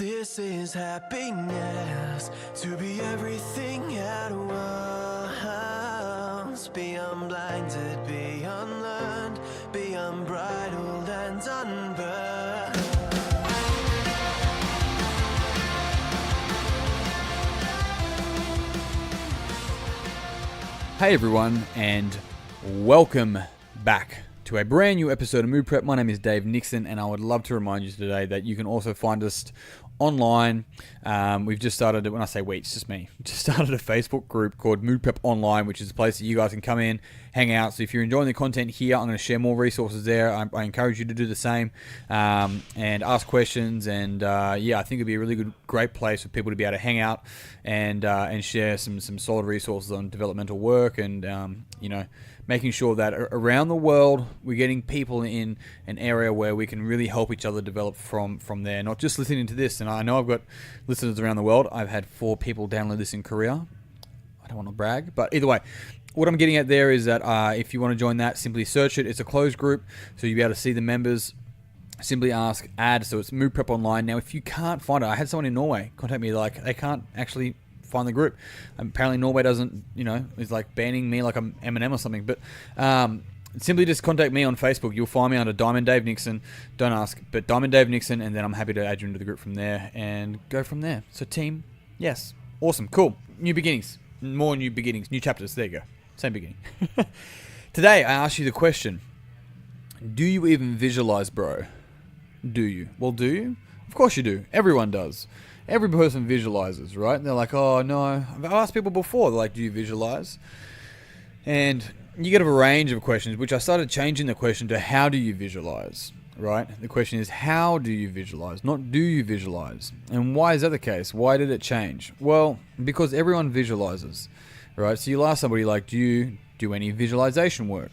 This is happiness, to be everything at once. Be unblinded, be unlearned, be unbridled and unburned. Hey everyone, and welcome back to a brand new episode of Mood Prep. My name is Dave Nixon, and I would love to remind you today that you can also find us online. We've just started, when I say we, it's just me, we just started a Facebook group called Mood Prep Online, which is a place that you guys can come in, hang out. So if you're enjoying the content here, I'm going to share more resources there. I encourage you to do the same, and ask questions. And I think it'd be a really great place for people to be able to hang out and share some solid resources on developmental work and making sure that around the world we're getting people in an area where we can really help each other develop from there, not just listening to this. And I know I've got listeners around the world. I've had 4 people download this in Korea. I don't want to brag, but either way, what I'm getting at there is that if you want to join that, simply search it. It's a closed group, so you'll be able to see the members. Simply ask add, so it's Mood Prep Online. Now, if you can't find it, I had someone in Norway contact me, like they can't actually find the group. Apparently Norway doesn't, is like banning me like I'm Eminem or something. But simply just contact me on Facebook. You'll find me under Diamond Dave Nixon. Don't ask, but Diamond Dave Nixon, and then I'm happy to add you into the group from there and go from there. So team, yes, awesome, cool, new beginnings, more new beginnings, new chapters. There you go, same beginning. Today I ask you the question: do you even visualize, bro? Do you? Well, do you? Of course you do. Everyone does. Every person visualizes, right? And they're like, oh no. I've asked people before, they're like, do you visualize? And you get a range of questions, which I started changing the question to how do you visualize, right? The question is, how do you visualize, not do you visualize? And why is that the case? Why did it change? Well, because everyone visualizes, right? So you'll ask somebody, like, do you do any visualization work?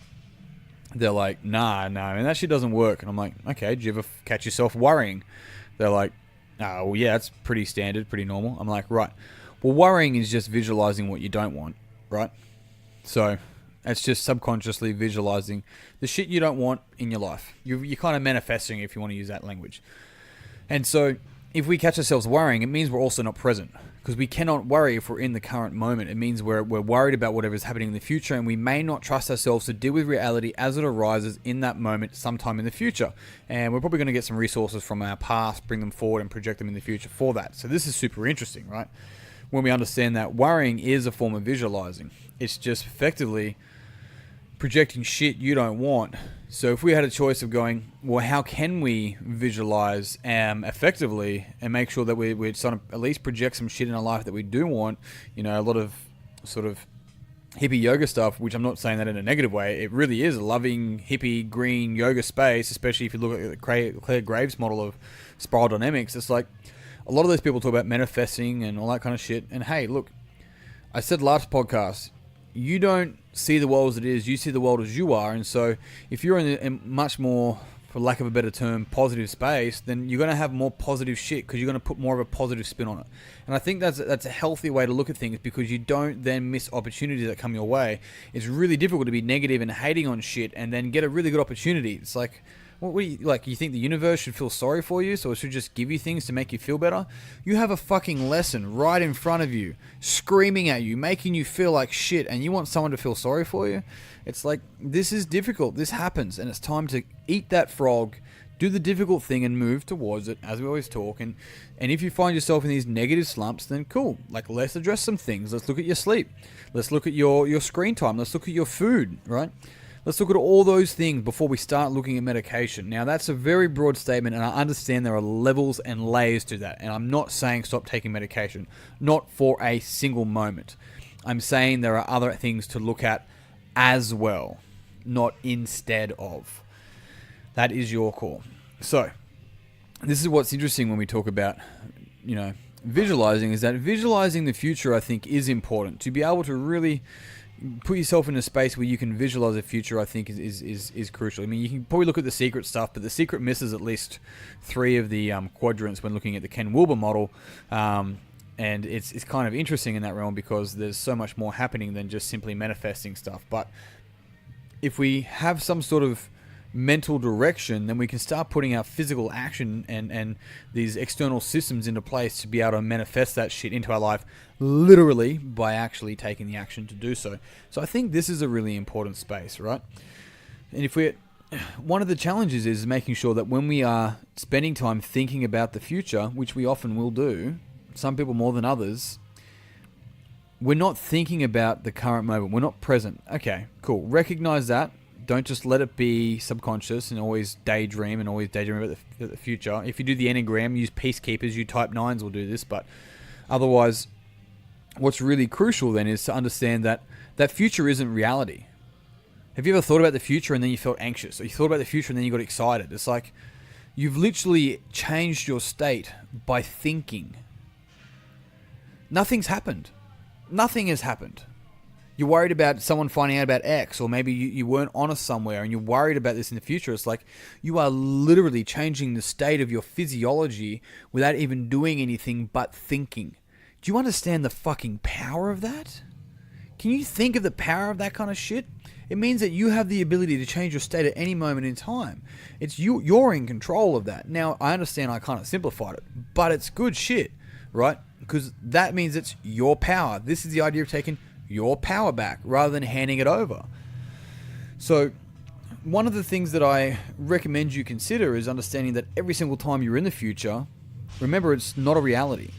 They're like, nah, and that shit doesn't work. And I'm like, okay, do you ever catch yourself worrying? They're like, oh, well, yeah, it's pretty standard, pretty normal. I'm like, right. Well, worrying is just visualizing what you don't want, right? So it's just subconsciously visualizing the shit you don't want in your life. You're kind of manifesting, if you want to use that language. And so if we catch ourselves worrying, it means we're also not present, because we cannot worry if we're in the current moment. It means we're worried about whatever's happening in the future, and we may not trust ourselves to deal with reality as it arises in that moment sometime in the future. And we're probably going to get some resources from our past, bring them forward and project them in the future for that. So this is super interesting, right? When we understand that worrying is a form of visualizing. It's just effectively projecting shit you don't want. So if we had a choice of going, well, how can we visualize effectively and make sure that we sort of at least project some shit in our life that we do want, a lot of sort of hippie yoga stuff, which I'm not saying that in a negative way. It really is a loving, hippie, green yoga space, especially if you look at the Claire Graves model of spiral dynamics. It's like a lot of those people talk about manifesting and all that kind of shit. And hey, look, I said last podcast, you don't see the world as it is, you see the world as you are. And so if you're in a much more, for lack of a better term, positive space, then you're going to have more positive shit, because you're going to put more of a positive spin on it. And I think that's a healthy way to look at things, because you don't then miss opportunities that come your way. It's really difficult to be negative and hating on shit and then get a really good opportunity. It's like, what do you, like, you think the universe should feel sorry for you, so it should just give you things to make you feel better? You have a fucking lesson right in front of you, screaming at you, making you feel like shit, and you want someone to feel sorry for you? It's like, this is difficult, this happens, and it's time to eat that frog, do the difficult thing, and move towards it, as we always talk. And if you find yourself in these negative slumps, then cool, like, let's address some things. Let's look at your sleep, let's look at your screen time, let's look at your food, right? Let's look at all those things before we start looking at medication. Now, that's a very broad statement, and I understand there are levels and layers to that. And I'm not saying stop taking medication, not for a single moment. I'm saying there are other things to look at as well, not instead of. That is your call. So, this is what's interesting when we talk about, visualizing, is that visualizing the future, I think, is important. To be able to really put yourself in a space where you can visualize a future, I think is crucial. I mean, you can probably look at the secret stuff, but the secret misses at least 3 of the quadrants when looking at the Ken Wilber model. And it's kind of interesting in that realm, because there's so much more happening than just simply manifesting stuff. But if we have some sort of mental direction, then we can start putting our physical action and these external systems into place to be able to manifest that shit into our life literally by actually taking the action to do so. So I think this is a really important space, right? And one of the challenges is making sure that when we are spending time thinking about the future, which we often will do, some people more than others, we're not thinking about the current moment. We're not present. Okay, cool. Recognize that. Don't just let it be subconscious and always daydream about the future. If you do the Enneagram, use peacekeepers. You type 9s will do this. But otherwise, what's really crucial then is to understand that that future isn't reality. Have you ever thought about the future and then you felt anxious? Or you thought about the future and then you got excited? It's like you've literally changed your state by thinking. Nothing's happened. Nothing has happened. You're worried about someone finding out about X, or maybe you weren't honest somewhere and you're worried about this in the future. It's like you are literally changing the state of your physiology without even doing anything but thinking. Do you understand the fucking power of that? Can you think of the power of that kind of shit? It means that you have the ability to change your state at any moment in time. It's you're in control of that. Now, I understand I kind of simplified it, but it's good shit, right? Because that means it's your power. This is the idea of taking your power back rather than handing it over. So one of the things that I recommend you consider is understanding that every single time you're in the future, remember it's not a reality.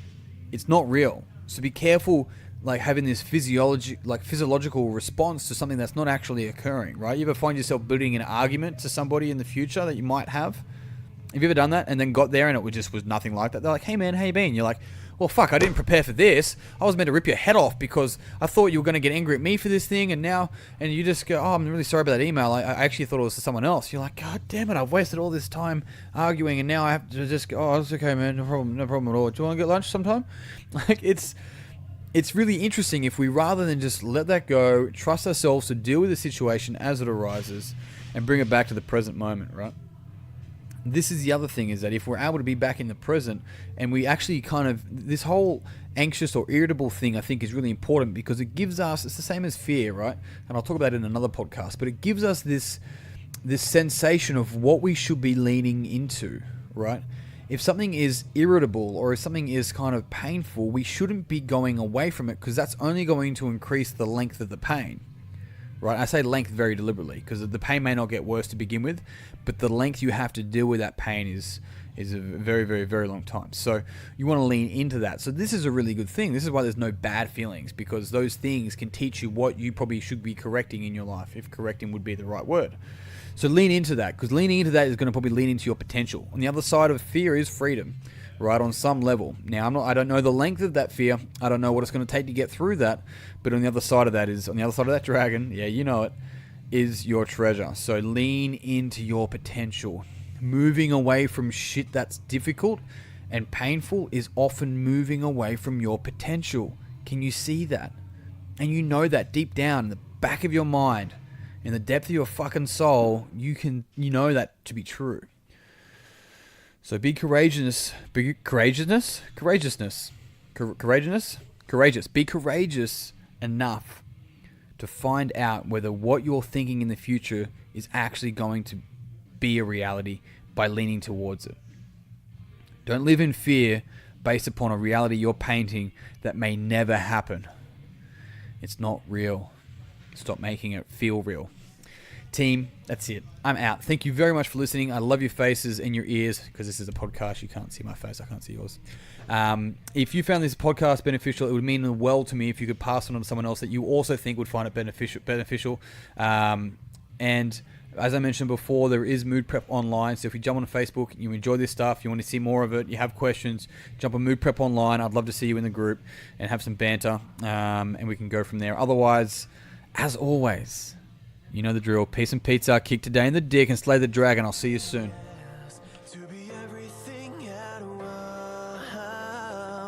It's not real. So be careful like having this physiological response to something that's not actually occurring, right? You ever find yourself building an argument to somebody in the future that you might have? Have you ever done that and then got there and it just was nothing like that? They're like, hey man, how you been? You're like, well, fuck, I didn't prepare for this. I was meant to rip your head off because I thought you were going to get angry at me for this thing, and you just go, oh, I'm really sorry about that email. I actually thought it was to someone else. You're like, God damn it, I've wasted all this time arguing, and now I have to just go, oh, it's okay, man, no problem at all. Do you want to get lunch sometime? Like, it's really interesting if we, rather than just let that go, trust ourselves to deal with the situation as it arises and bring it back to the present moment, right? This is the other thing, is that if we're able to be back in the present and we actually this whole anxious or irritable thing, I think is really important because it gives us, it's the same as fear, right? And I'll talk about it in another podcast, but it gives us this sensation of what we should be leaning into, right? If something is irritable or if something is kind of painful, we shouldn't be going away from it because that's only going to increase the length of the pain. Right, I say length very deliberately because the pain may not get worse to begin with, but the length you have to deal with that pain is a very, very, very long time. So you want to lean into that. So this is a really good thing. This is why there's no bad feelings, because those things can teach you what you probably should be correcting in your life, if correcting would be the right word. So lean into that, because leaning into that is going to probably lean into your potential. On the other side of fear is freedom, right, on some level. Now, I don't know the length of that fear. I don't know what it's going to take to get through that. But on the other side of that dragon, yeah, you know it, is your treasure. So lean into your potential. Moving away from shit that's difficult and painful is often moving away from your potential. Can you see that? And you know that deep down in the back of your mind, in the depth of your fucking soul, you know that to be true. So be courageous. Be courageous. Be courageous enough to find out whether what you're thinking in the future is actually going to be a reality by leaning towards it. Don't live in fear based upon a reality you're painting that may never happen. It's not real. Stop making it feel real. Team, that's it. I'm out. Thank you very much for listening. I love your faces and your ears, because this is a podcast. You can't see my face. I can't see yours. If you found this podcast beneficial, it would mean the world to me if you could pass it on to someone else that you also think would find it beneficial. And as I mentioned before, there is Mood Prep Online. So if you jump on Facebook, you enjoy this stuff, you want to see more of it, you have questions, jump on Mood Prep Online. I'd love to see you in the group and have some banter, and we can go from there. Otherwise, as always, you know the drill. Peace and pizza. Kick today in the dick and slay the dragon. I'll see you soon. To be everything at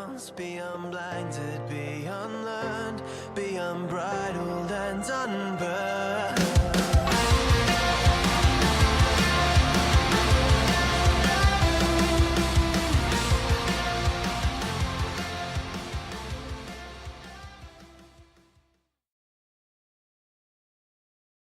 once, be unblinded, be unlearned, be unbridled and unlearned.